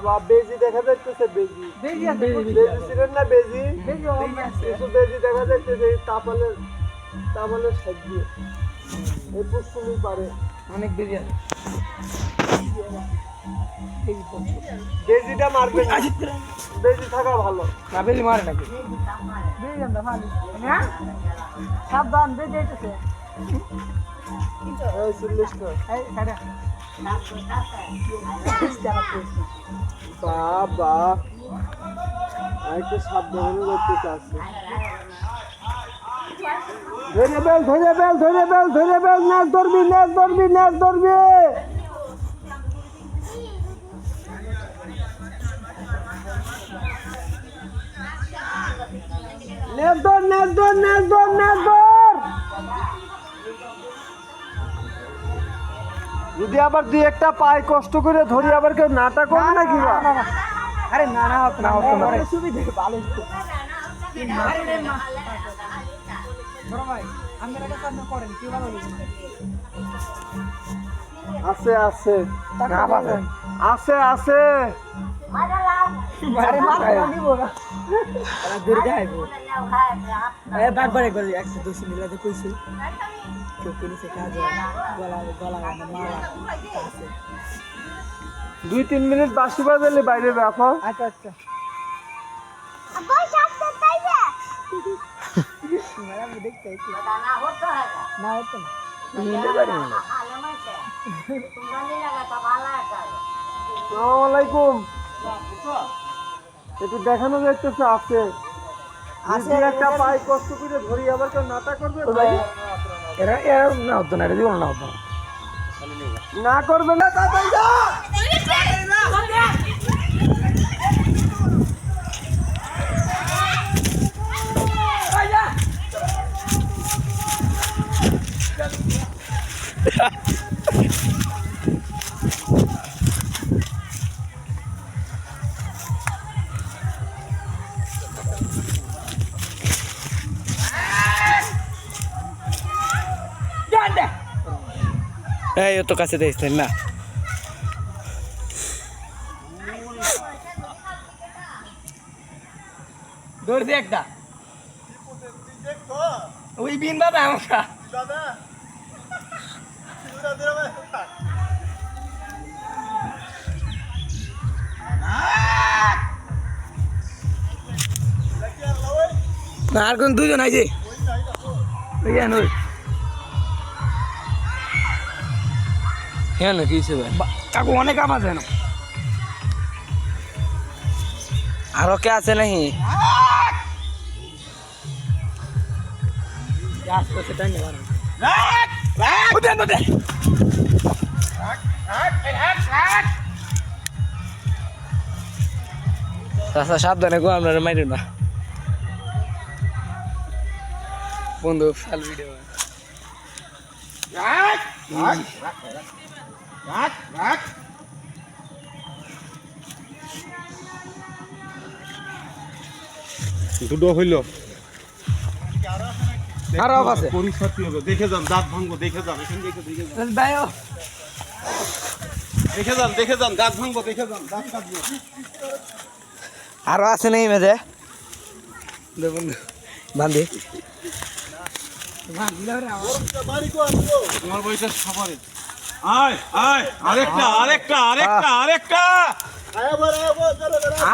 বাবা বেজি দেখা যাচ্ছে বেজি বেজি ছিলেন না বেজি কিছু বেজি দেখা যাচ্ছে যে তাপলে সাইড দিয়ে এই পুষ্পমি পারে অনেক বেজি আছে বেজিটা মারবে বেজি থাকা ভালো না বেজি মারে নাকি সাবধান বেজে যেতেছে এই সিলেস্টার বাবা একটু সাবধানে করতে চাচ্ছে ধরে বেল নাচ ধরবি নাচ ধর যদি আবার দুই একটা পায় কষ্ট করে ধরি আবার কেউ নাটা করবে নাকি আরে না সুবিধা ভালো আছে দুই তিন মিনিট বাসি বাজালে বাইরে রাখো আচ্ছা না হতো না আসসালামাইকুম একটু দেখানো যাইতেছে আছে একটা পাই কষ্ট করে ধরি আবার কেউ নাটা করবে এরা না হতো না এটা জীবন না হতো না করবে না এই তো কাছে দেখছেন না দৌড়ছি একটা ওই বিন দাদা আমাকে না আর কোন দুজন আছে হ্যাঁ না কি কাকু অনেক কাম আছে না আরো কে আছে নাকি সাবধানে গো আপনারা মাইরেন না বন্ধু ফাল ভিডিও দুটো হইল আরো আছে পরীক্ষা হবে দেখে যান দাঁত ভাঙবো দেখে যান এখান থেকে দেখে যান দাঁত ভাঙবো দেখে যান দাঁত কাটবো আরো আছে নেই মেঝে দেখুন বান্ধি তোমার বয়সের খাবারে আরেকটা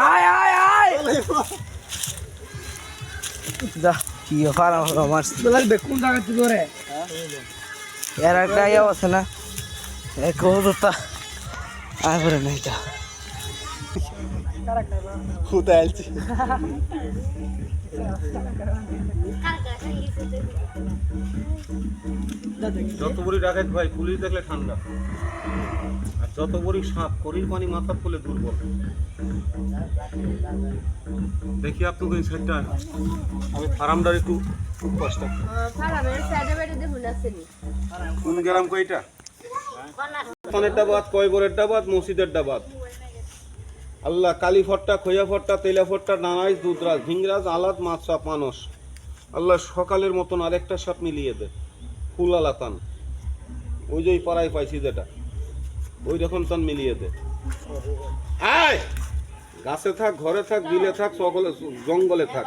আয় আয় আয় যা কি ফারা আমার লাগবে কোন জায়গা থেকে ধরে এর একটা ইয়ে আছে না এক ওটা আয় বলে নাই তা কোথায় আলছি যত বড়ি ডাকাত ভাই পুলিশ দেখলে ঠান্ডা আর যত বড়ি সাপ করির পানি মাথার ফলে দুর্বল দেখি আপনি কোন সাইডটা আমি ফার্মটার একটু কষ্ট ফার্মের সাইডে বেড়ে দেখুন আসেনি কোন গ্রাম কয়টা পানের ডাবাত কয় বরের ডাবাত মসজিদের ডাবাত আল্লাহ কালী ফট্টা খৈয়া ফট্টা তেলা ফট্টা নানাইজ দুধরাজ ভিংরাজ আলাদ মাছরা পানস আল্লাহ সকালের মতন আরেকটা সাপ মিলিয়ে দে ফুল আলাতান ওই যে পাড়ায় পাইছি যেটা ওই রকম তান মিলিয়ে দে আয় গাছে থাক, ঘরে থাক, বিলে থাক, সকলে জঙ্গলে থাক,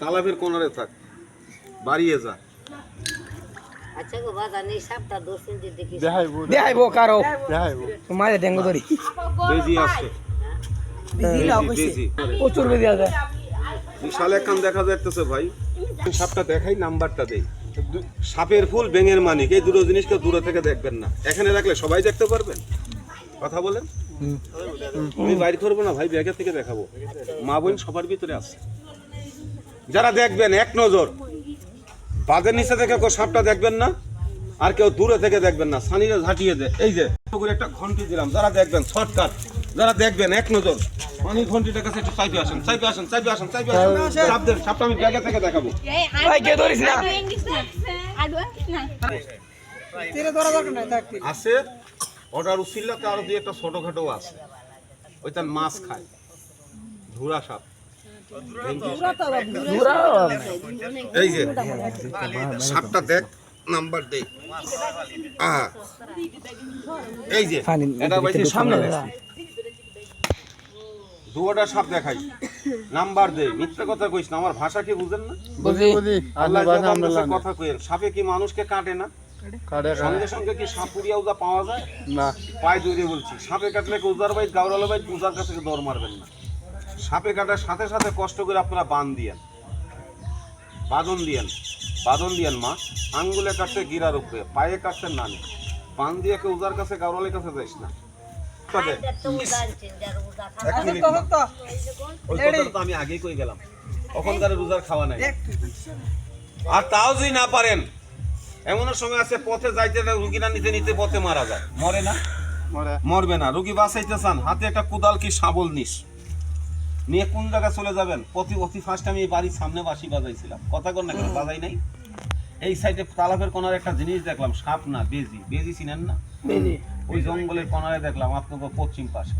তালাবের কোনারে থাক, বাড়িয়ে যা। আচ্ছা গো বাজার নেই সাপটা 2 সেন্টি দেখি দেখাইবো কারো তোমার ডেঙ্গু ধরি বেজি আছে, বেজি প্রচুর বেজি আছে। বিশাল একখান দেখা যাইতেছে ভাই। সাপটা দেখাই, নাম্বারটা দেই। সাপের ফুল, ব্যাঙের মানিক, এই দুটো জিনিসকে দূরে থেকে দেখবেন না। এখানে রাখলে সবাই দেখতে পারবেন। কথা বলেন, আমি বাইর করবো না ভাই, ব্যাগের থেকে দেখাবো। মা বোন সবার ভিতরে আছে। যারা দেখবেন এক নজর, বাঁধের নিচে থেকে কেউ সাপটা দেখবেন না, আর কেউ দূরে থেকে দেখবেন না। সানিরা ঝাঁটিয়ে দেয়, এই যে একটা ঘন্টি দিলাম, যারা দেখবেন শর্টকাট, যারা দেখবেন এক নজর, পানি ঘন্টিটার কাছে একটু চাইপে আসেন, চাইপে আসেন, চাইপে আসেন, চাইপে আসেন। সাপ দেন, সাপটা আমি ব্যাগে থেকে দেখাবো। ভাই কে ধরিস না আছে অর্ডার উচিল্লাতে আরো দুই একটা ছোটখাটো আছে, ওইটার মাছ খায়, ধুরা সাপ। এই যে সাপটা দেখ, নাম্বার দে। এই যে এটা বাইছে সামনে দুটা সাপ দেখাই, নাম্বার দে। মিথ্যা কথা কইস না, আমার ভাষা কি বুঝেন না? আল্লাহ কথা কইেন। সাপে কি মানুষকে কাটে না? সঙ্গে সঙ্গে কি সাপ পুড়িয়া উজা পাওয়া যায় না? পায়ে ধরে বলছি, সাপে কাটলে উজার বাইত, গাওরালো বাইত, উজার কাছে দৌড় মারবেন না। সাপে কাটার সাথে সাথে কষ্ট করে আপনারা বাঁধ দিয়েন, বাঁধন দিয়েন মা। আঙ্গুলে কাটছে গিরার উপরে, পায়ে কাটছে নানি, বান দিয়ে কেউ উজার কাছে, গাওরালের কাছে যাইস না। আমি আগেই কই গেলাম, ওখানকার রোজার খাওয়া নাই। আর তাও যদি না পারেন, এমন সময় আছে পথে যাইতে রুগী না নিতে নিতে পথে মারা যায়, মরে না? মরবে না। রুগী বাঁচাইতে চান, হাতে একটা কোদাল কি শাবল নিস নিয়ে কোন জায়গায় চলে যাবেন? অতি ফার্স্ট আমি বাড়ির সামনে বাঁশি বাজাইছিলাম, কথা কর না কেন, বাজাই নাই। এই সাইডে তালাবের কোনার একটা জিনিস দেখলাম, সাপ না বেজি, বেজি চিনেন না? ওই জঙ্গলের কোনারে দেখলাম আপনাকে পশ্চিম পাশে,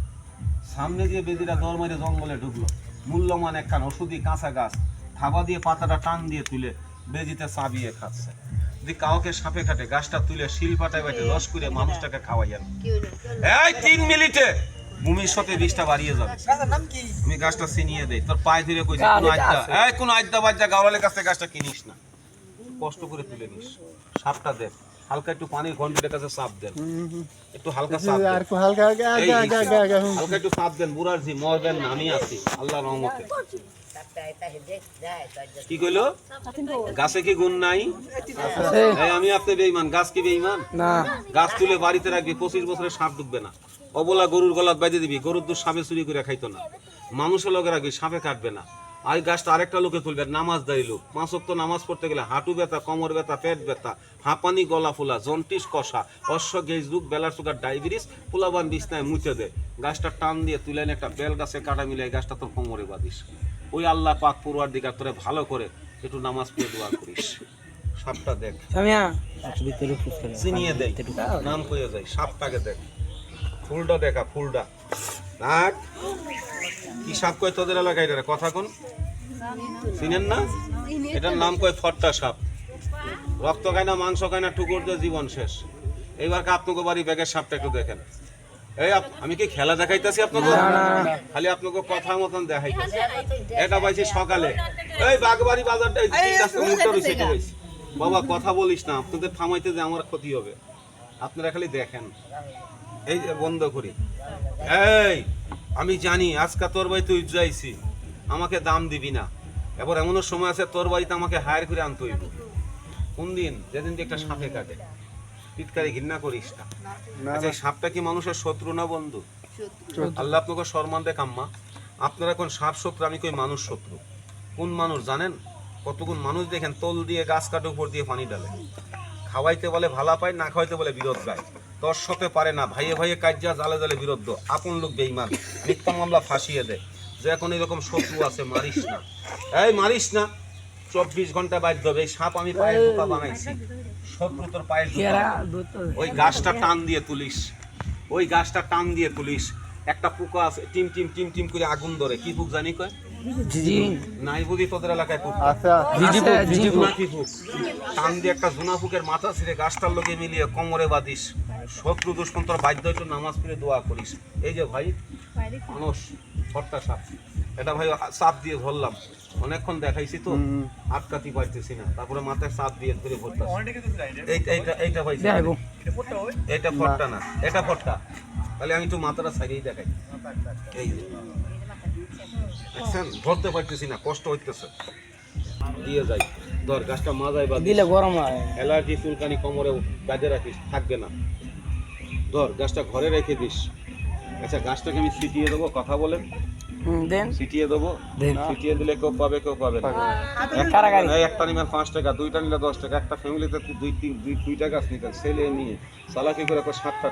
সামনে দিয়ে বেজিরা দর মেরে জঙ্গলে ঢুকলো। মূল্যমান একখান ওষুধি কাঁচা গাছ, থাবা দিয়ে পাতাটা টান দিয়ে তুলে বেজিতে চাবিয়ে খাচ্ছে। যদি কাউকে সাপে কাটে, গাছটা তুলে শিল পাটায় বাইতে রস করে মানুষটাকে খাওয়াইয়েন। এই 3 মিনিটে ভূমির সাথে বিষটা বাড়িয়ে যাবে। আমি গাছটা চিনিয়ে দেই, তোর পায়ে ধরে কইছি কোন আড্ডা বাজ্জা গাওয়ালের কাছে গাছটা কিনিস না, কষ্ট করে তুলে নিস। সাপটা দেখ, হালকা একটু পানির ঘন্টিটার কাছে চাপ দেন, একটু হালকা চাপ দেন, হালকা একটু চাপ দেন। বুড়ার জি মরবেন না, আমি আছি আল্লাহর রহমতে। কি কইলো? গাছে কি গুণ নাই? আমি আপনি বেঈমান, গাছ কি বেঈমান না? গাছ তুলে বাড়িতে রাখবি, 25 বছরের সাপ ঢুকবে না। অবলা গরুর গলাত বাইতে দিবি, গরুর দুধ সাপে চুরি করে খাইতো না। মানুষের লোকে রাখবি, সাপে কাটবে না। আর গাছটা আরেকটা লোকে তুলবে, নামাজদারি লোক। 5 ওয়াক্ত নামাজ পড়তে গেলে হাঁটু ব্যথা, কোমর ব্যথা, পেট ব্যথা, হাঁপানি, গলা ফোলা, জন্টিস, কষা, অশ্ব, গেজ রোগ, বেলার সুগার, ডায়াবেটিস, পোলাবান বিছনায় মুছে দে। গাছটা টান দিয়ে তুলে এনে একটা বেল গাছে কাটা মিলে গাছটা তোর কোমরে বাঁধিস। ওই আল্লাহ পাক পূর্বাধিকার তোরে ভালো করে একটু নামাজ পড়ে দোয়া করিস। সাপটা দেখ, চিনিয়ে দেয়, নাম কইয়া যায়। সাপটাকে দেখ, ফুলটা দেখা, ফুলটা দেখ। কি সাপ কয় তোদের এলাকায়? এটা কথা কোন চিনেন না? এটার নাম কয় ফট্টা সাপ। রক্ত খায় না, মাংস খায় না, টুকুর দিয়ে জীবন শেষ। এইবার আপনাকে বাড়ি ব্যাগের সাপটা একটু দেখেন। এই আমি কি খেলা দেখাইতেছি আপনাকে? খালি আপনাকে কথা মতন দেখাইতেছি। এটা পাইছি সকালে, এই বাগবাড়ি বাজারটা বাবা, কথা বলিস না, আপনাদের থামাইতে যে আমার ক্ষতি হবে। আপনারা খালি দেখেন। এই যে বন্ধ করি, এই আমি জানি আজকে তোর বাড়িতে যাইছি, আমাকে দাম দিবি না। এবার এমন সময় আছে তোর বাড়িতে আমাকে হায়ার করে আনতে হইব। কোন দিন? যেদিন একটা সাপে কাটে। পিটকারি ঘৃণা করিস না। আচ্ছা, সাপটা কি মানুষের শত্রু না বন্ধু? আল্লাহ আপনাকে সম্মান দেখ আম্মা। আপনারা কোন সাপ শত্রু, আমি কই মানুষ শত্রু। কোন মানুষ জানেন? কতগুণ মানুষ দেখেন তোল দিয়ে গাছ কাটে, উপর দিয়ে পানি ডালে। খাওয়াইতে বলে ভালা পায়, না খাওয়াইতে বলে বিরোধ গায়। তোর সাথে পারে না, ভাইয়ে ভাইয়ে কাজ্যা, জালে জালে বিরোধ। আপন লোক বেঈমান, মিথ্যা মামলা ফাঁসিয়ে দেয়। যে এখন এরকম শত্রু আছে, মারিস না। এই মারিস না, 24 ঘন্টা বাধ্য হবে। এই সাপ আমি পায়ের জুতা বানাইছি, শত্রু তোর পায়ের জুতা। ওই গাছটা টান দিয়ে তুলিস, ওই গাছটা টান দিয়ে তুলিস। একটা পোকা আছে, টিম টিম টিম টিম করে আগুন ধরে। কি পোক জানি কয়? নাই বুঝি তোদের এলাকায় পোক? টান দিয়ে একটা জুনা পোকের মাথা ছিঁড়ে গাছটার লোকে মিলিয়ে কোমরে বাঁধিস। শত্রু দুশ্মন তোর বাধ্য একটু নামাজ পড়ে দোয়া করিস। এই যে ভাই মানুষ ফটটা সাপ। এটা ভাই চাপ দিয়ে ধরলাম, অনেকক্ষণ দেখাইছি তো আটকাতে পারতেছি না, তারপরে মাথায় চাপ দিয়ে ধরে ধরতাম। এইটা ভাই এটা ফটটা না, এটা ফটটা। তাহলে আমি একটু মাথাটা সাইডেই দেখাই। এই যে দেখছেন, ধরতে পারতেছি না, কষ্ট হইতেছে। দিয়ে যাই, ধর গাছটা মাজায় বা দিলে গরম হয়। অ্যালার্জি চুলকানি কোমরে গাজে রাখিস, থাকবে না। ধর গাছটা ঘরে রেখে দিস। আচ্ছা গাছটাকে আমি ছিটিয়ে দেবো, কথা বলেন, দেন ছিটিয়ে দেবো। দেন। ছিটিয়ে দিলে কেউ পাবে কেউ পাবে না। কারাগারি। একটা নিলে 5 টাকা, দুইটা নিলে 10 টাকা। একটা ফ্যামিলিতে 2-3 2-2টা গাছ নিতেন, ছেলে নিয়ে চালাকি করে 7টা